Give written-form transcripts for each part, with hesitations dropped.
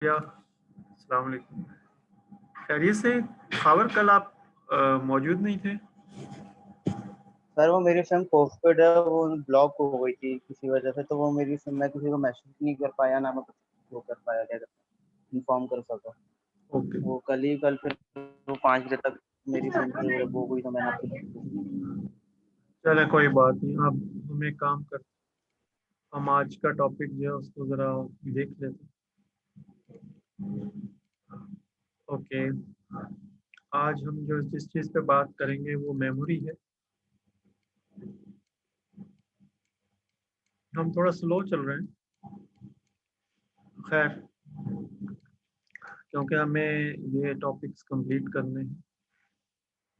या अस्सलाम वालेकुम। खैरियत से? खबर कल आप मौजूद नहीं थे। सर वो मेरी सिम पोस्टपेड है, वो ब्लॉक हो गई थी किसी वजह से। तो वो मेरी सिम मैं किसी को मैसेज नहीं कर पाया, ना मैं कुछ वो कर पाया, क्या इन्फॉर्म कर सका। ओके, वो कल फिर वो 5 बजे तक मेरी सिम फिर वो हुई, तो मैंने आपको। चले कोई बात नहीं। अब हम एक काम करते, हम आज का टॉपिक जो है उसको ज़रा देख लेते। ओके, आज हम जो जिस चीज़ पे बात करेंगे वो मेमोरी है। हम थोड़ा स्लो चल रहे हैं, खैर, क्योंकि हमें ये टॉपिक्स कंप्लीट करने हैं।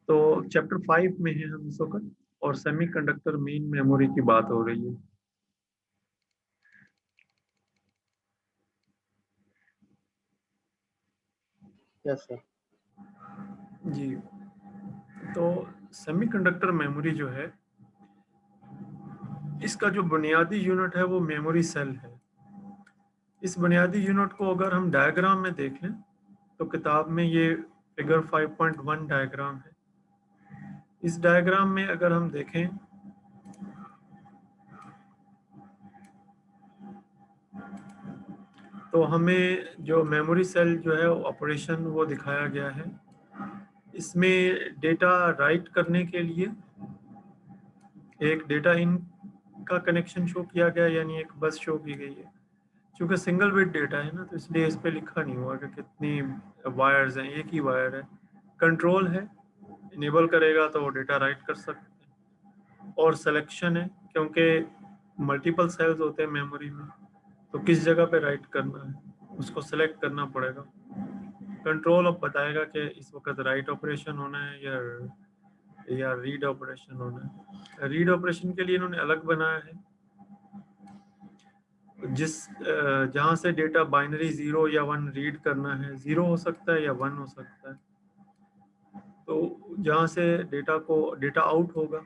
तो चैप्टर 5 में है हम इस वक्त, और सेमीकंडक्टर मेन मेमोरी की बात हो रही है। Yes sir. जी, तो सेमीकंडक्टर मेमोरी जो है, इसका जो बुनियादी यूनिट है वो मेमोरी सेल है। इस बुनियादी यूनिट को अगर हम डायग्राम में देख लें तो किताब में ये फिगर 5.1 डायग्राम है। इस डायग्राम में अगर हम देखें तो हमें जो मेमोरी सेल जो है ऑपरेशन वो दिखाया गया है। इसमें डेटा राइट करने के लिए एक डेटा इन का कनेक्शन शो किया गया, यानी एक बस शो की गई है। चूँकि सिंगल बिट डेटा है ना, तो इसलिए इस पे लिखा नहीं हुआ कि कितनी वायर्स हैं, एक ही वायर है। कंट्रोल है, इनेबल करेगा तो वो डेटा राइट कर सकते हैं। और सिलेक्शन है, क्योंकि मल्टीपल सेल्स होते हैं मेमोरी में, तो किस जगह पे राइट करना है उसको सेलेक्ट करना पड़ेगा। कंट्रोल अब बताएगा कि इस वक्त राइट ऑपरेशन होना है या रीड ऑपरेशन होना है। रीड ऑपरेशन के लिए इन्होंने अलग बनाया है, जहाँ से डेटा बाइनरी 0 या 1 रीड करना है। 0 हो सकता है या 1 हो सकता है। तो जहाँ से डेटा आउट होगा,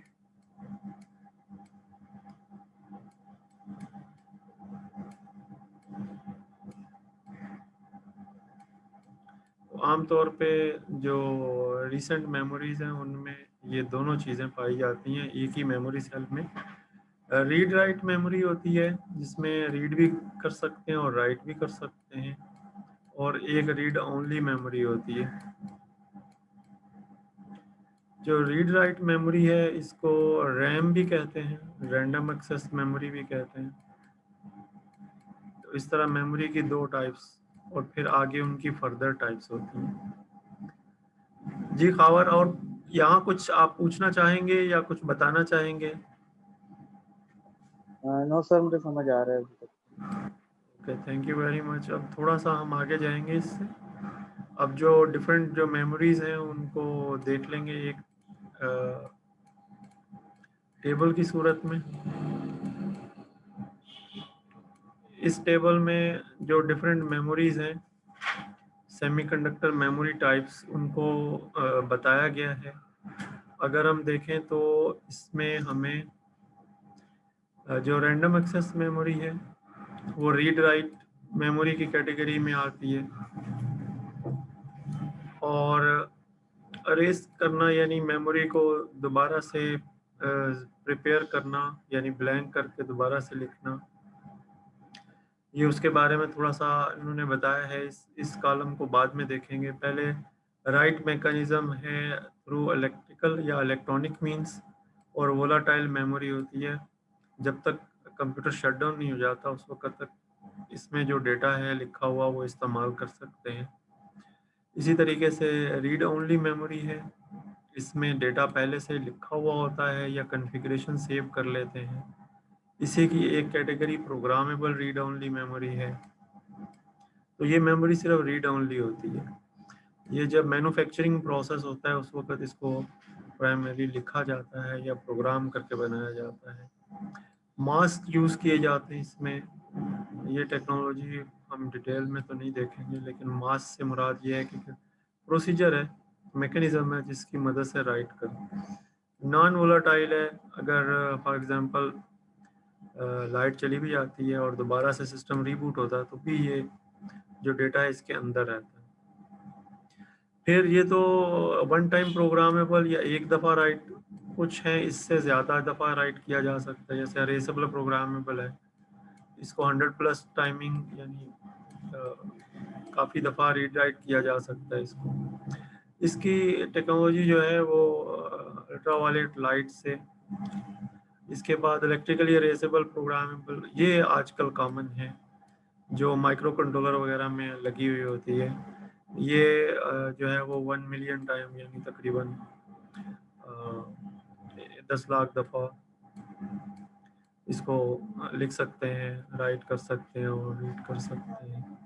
तो आमतौर पे जो रिसेंट मेमोरीज हैं उनमें ये दोनों चीज़ें पाई जाती हैं एक ही मेमोरी सेल में। रीड राइट मेमोरी होती है, जिसमें रीड भी कर सकते हैं और राइट भी कर सकते हैं। और एक रीड ओनली मेमोरी होती है। जो रीड राइट मेमोरी है इसको रैम भी कहते हैं, रैंडम एक्सेस मेमोरी भी कहते हैं। तो इस तरह मेमोरी की दो टाइप्स, और फिर आगे उनकी फर्दर टाइप्स होती हैं। जी खावर, और यहाँ कुछ आप पूछना चाहेंगे या कुछ बताना चाहेंगे? नो सर, मुझे समझ आ रहा है अभी तक। Okay, thank you very much. अब थोड़ा सा हम आगे जाएंगे इससे। अब जो डिफरेंट जो मेमोरीज हैं उनको देख लेंगे एक टेबल की सूरत में। इस टेबल में जो डिफरेंट मेमोरीज हैं, सेमीकंडक्टर मेमोरी टाइप्स, उनको बताया गया है। अगर हम देखें तो इसमें हमें जो रैंडम एक्सेस मेमोरी है वो रीड राइट मेमोरी की कैटेगरी में आती है। और अरेज करना यानी मेमोरी को दोबारा से प्रिपेयर करना, यानी ब्लैंक करके दोबारा से लिखना, ये उसके बारे में थोड़ा सा इन्होंने बताया है। इस कॉलम को बाद में देखेंगे। पहले राइट मैकेनिज्म है थ्रू इलेक्ट्रिकल या इलेक्ट्रॉनिक मींस, और वोलाटाइल मेमोरी होती है। जब तक कंप्यूटर शट डाउन नहीं हो जाता उस वक्त तक इसमें जो डेटा है लिखा हुआ वो इस्तेमाल कर सकते हैं। इसी तरीके से रीड ओनली मेमोरी है, इसमें डेटा पहले से लिखा हुआ होता है या कॉन्फ़िगरेशन सेव कर लेते हैं। इसी की एक category programmable read only memory है। तो ये मेमोरी सिर्फ रीड ओनली होती है। ये जब मैन्युफैक्चरिंग प्रोसेस होता है उस वक्त इसको प्राइमरी लिखा जाता है या प्रोग्राम करके बनाया जाता है। मास्क यूज़ किए जाते हैं इसमें। ये टेक्नोलॉजी हम डिटेल में तो नहीं देखेंगे, लेकिन मास्क से मुराद ये है कि प्रोसीजर है, मैकेनिज्म है जिसकी मदद से राइट कर। नॉन वोलाटाइल है, अगर फॉर एग्जांपल लाइट चली भी जाती है और दोबारा से सिस्टम रीबूट होता है तो भी ये जो डेटा है इसके अंदर रहता है। फिर ये तो वन टाइम प्रोग्रामेबल या एक दफ़ा राइट, कुछ हैं इससे ज़्यादा दफ़ा राइट किया जा सकता है, जैसे अरेसेबल प्रोग्रामेबल है, इसको 100+ टाइमिंग यानी काफ़ी दफ़ा रीड राइट किया जा सकता है इसको। इसकी टेक्नोलॉजी जो है वो अल्ट्रावायलेट लाइट से, इसके बाद इलेक्ट्रिकली अरेसेबल प्रोग्रामेबल, ये आजकल कॉमन है जो माइक्रो कंट्रोलर वगैरह में लगी हुई होती है। ये जो है वो 1 मिलियन टाइम यानी तकरीबन 10 लाख दफ़ा इसको लिख सकते हैं, राइट कर सकते हैं और रीड कर सकते हैं।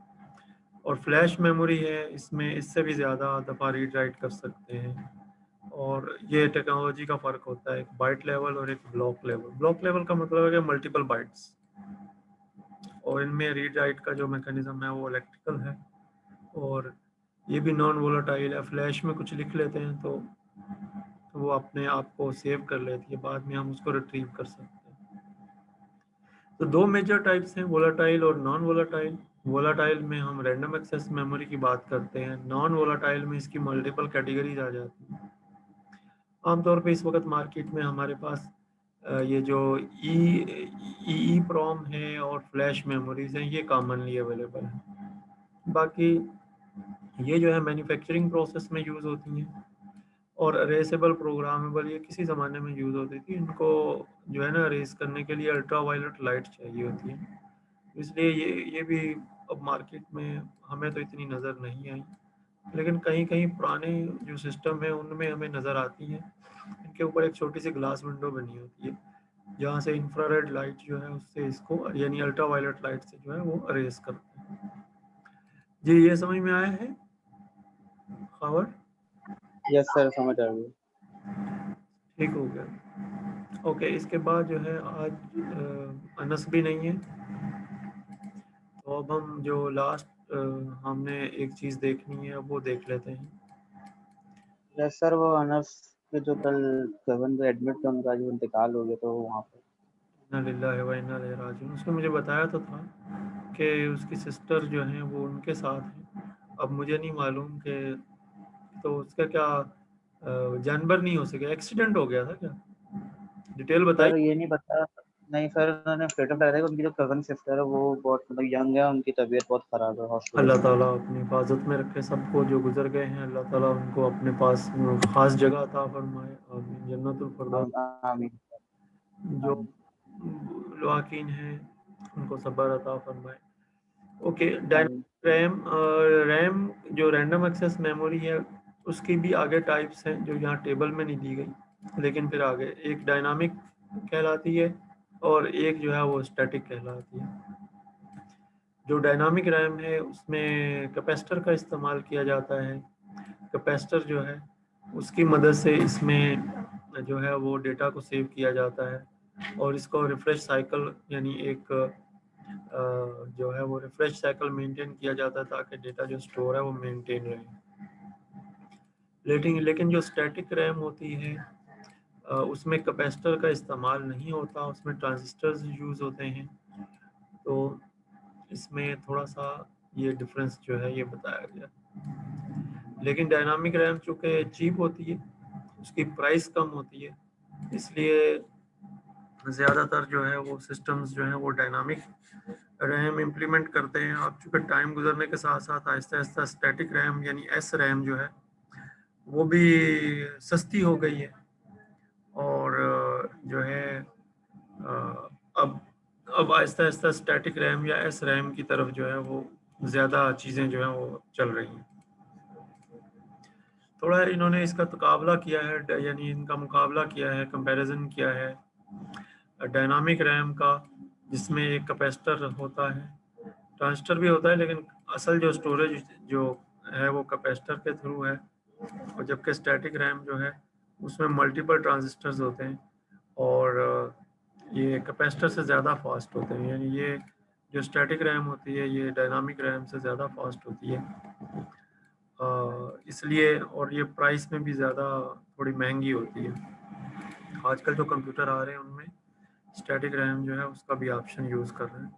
और फ्लैश मेमोरी है, इसमें इससे भी ज़्यादा दफ़ा रीड राइट कर सकते हैं। और ये टेक्नोलॉजी का फ़र्क होता है, एक बाइट लेवल और एक ब्लॉक लेवल। ब्लॉक लेवल का मतलब है कि मल्टीपल बाइट्स, और इनमें रीड राइट का जो मैकेनिज़्म है वो इलेक्ट्रिकल है, और ये भी नॉन वोलेटाइल है। फ्लैश में कुछ लिख लेते हैं तो वो अपने आप को सेव कर लेती है, बाद में हम उसको रिट्रीव कर सकते हैं। तो दो मेजर टाइप्स हैं, वोलेटाइल और नॉन वोलेटाइल। वोलेटाइल में हम रैंडम एक्सेस मेमोरी की बात करते हैं, नॉन वोलेटाइल में इसकी मल्टीपल कैटेगरीज आ जाती हैं। आमतौर पे इस वक्त मार्केट में हमारे पास ये जो ई प्रॉम है और फ्लैश मेमोरीज हैं, ये कॉमनली अवेलेबल हैं। बाकी ये जो है मैन्युफैक्चरिंग प्रोसेस में यूज़ होती हैं, और अरेसेबल प्रोग्रामेबल ये किसी ज़माने में यूज़ होती थी। इनको जो है ना अरेज करने के लिए अल्ट्रा वायलेट लाइट चाहिए होती है, इसलिए ये भी अब मार्केट में हमें तो इतनी नज़र नहीं आई, लेकिन कहीं कहीं पुराने जो सिस्टम है उनमें हमें नज़र आती हैं। इनके ऊपर एक छोटी सी ग्लास विंडो बनी होती है, जहाँ से इंफ्रारेड लाइट जो है उससे इसको यानी अल्ट्रा वायलेट लाइट से जो है वो अरेज करते हैं। जी, ये समझ में आया है खबर? यस सर, समझ आ गई। ठीक हो गया। ओके, इसके बाद जो है आज अनस भी नहीं है, तो अब हम जो लास्ट हमने एक चीज़ देखनी है वो देख लेते हैं। यस सर, वो अनस के जो कल गगन पे एडमिट थे, उनका जो इंतकाल हो गया, तो वहाँ पे इन्ना लिल्लाहि व इन्ना इलैहि राजिऊन। उसने मुझे बताया तो था कि उसकी सिस्टर जो हैं वो उनके साथ हैं। अब मुझे नहीं मालूम कि तो उसका क्या जानवर नहीं हो सके, एक्सीडेंट हो गया था क्या? डिटेल बताइए। सर ये नहीं पता। नहीं सर, उन्होंने स्टेटस लगाया था कि उनकी जो कजन सिस्टर है वो बहुत मतलब यंग है, उनकी तबीयत बहुत खराब है, हॉस्पिटल अल्लाह में। ताला अपनी हिफाजत में रखे सबको, जो गुजर गए हैं अल्लाह ताला उनको अपने पास खास जगह अता फरमाए, आमीन, जन्नतुल फिरदौस। आमीन। जो आमीन। लवाकिन हैं उनको सब्र अता फरमाए। ओके, आमीन। डायनामिक रैम, रैम जो रैंडम एक्सेस मेमोरी है उसकी भी आगे टाइप्स हैं जो यहाँ टेबल में नहीं दी गई, लेकिन फिर आगे एक डायनामिक कहलाती है और एक जो है वो स्टैटिक कहलाती है। जो डायनामिक रैम है उसमें कैपेसिटर का इस्तेमाल किया जाता है। कैपेसिटर जो है उसकी मदद से इसमें जो है वो डेटा को सेव किया जाता है, और इसको रिफ्रेश साइकिल यानी एक जो है वो रिफ्रेश साइकिल मेंटेन किया जाता है ताकि डेटा जो स्टोर है वो मेंटेन रहे। लेकिन जो स्टैटिक रैम होती है उसमें कैपेसिटर का इस्तेमाल नहीं होता, उसमें ट्रांजिस्टर्स यूज़ होते हैं। तो इसमें थोड़ा सा ये डिफरेंस जो है ये बताया गया। लेकिन डायनामिक रैम चूँकि चीप होती है, उसकी प्राइस कम होती है, इसलिए ज़्यादातर जो है वो सिस्टम्स जो हैं वो डायनामिक रैम इम्प्लीमेंट करते हैं। अब चूँकि टाइम गुजरने के साथ साथ आहिस्ता आहिस्ता स्टैटिक रैम यानी एस रैम जो है वो भी सस्ती हो गई है, और जो है अब आहिस्ता आहिस्ता स्टैटिक रैम या एस रैम की तरफ जो है वो ज़्यादा चीज़ें जो हैं वो चल रही हैं। थोड़ा इन्होंने इसका तकाबला किया है, यानी इनका मुकाबला किया है, कंपैरिजन किया है डायनामिक रैम का, जिसमें एक कैपेसिटर होता है, ट्रांजिस्टर भी होता है, लेकिन असल जो स्टोरेज जो है वो कैपेसिटर के थ्रू है, और जबकि स्टैटिक रैम जो है उसमें मल्टीपल ट्रांजिस्टर्स होते हैं, और ये कैपेसिटर से ज़्यादा फास्ट होते हैं। यानी ये जो स्टैटिक रैम होती है ये डायनामिक रैम से ज़्यादा फास्ट होती है, इसलिए, और ये प्राइस में भी ज़्यादा थोड़ी महंगी होती है। आजकल जो कंप्यूटर आ रहे हैं उनमें स्टैटिक रैम जो है उसका भी ऑप्शन यूज़ कर रहे हैं।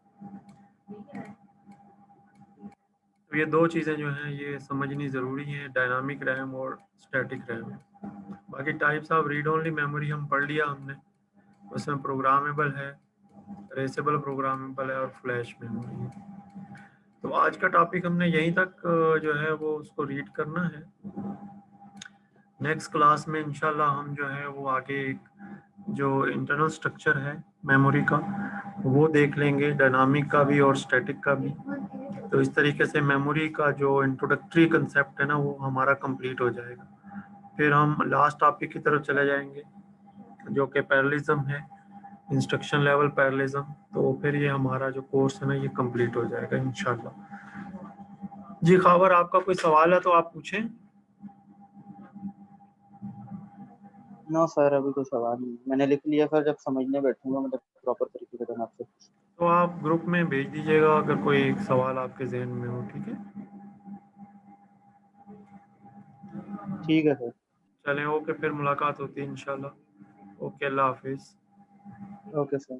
तो ये दो चीज़ें जो हैं ये समझनी ज़रूरी हैं, डायनामिक रैम और स्टैटिक रैम। बाकी types of read only memory हम पढ़ लिया हमने, उसमें प्रोग्रामेबल है, रेसेबल प्रोग्रामेबल है और फ्लैश मेमोरी है। तो आज का टॉपिक हमने यहीं तक जो है वो उसको रीड करना है। नेक्स्ट क्लास में इंशाल्लाह हम जो है वो आगे जो इंटरनल स्ट्रक्चर है मेमोरी का वो देख लेंगे, डायनामिक का भी और स्टैटिक का भी। तो इस तरीके से मेमोरी का जो इंट्रोडक्टरी कंसेप्ट है ना वो हमारा कंप्लीट हो जाएगा। फिर हम लास्ट टॉपिक की तरफ चले जाएंगे जो कि पैरेललिज्म है, इंस्ट्रक्शन लेवल पैरेललिज्म। तो फिर ये हमारा जो कोर्स है ना ये कंप्लीट हो जाएगा इंशाल्लाह। जी खावर, आपका कोई सवाल है तो आप पूछें। नो सर, अभी कोई सवाल नहीं, मैंने लिख लिया सर, जब समझने बैठूंगा मतलब प्रॉपर तरीके से तो मैं आपसे तो आप ग्रुप में भेज दीजिएगा अगर कोई सवाल आपके जहन में हो, ठीक है। ठीक है सर। चलें, ओके, फिर मुलाकात होती है इंशाल्लाह। ओके, अल्लाह हाफिज़। Okay sir.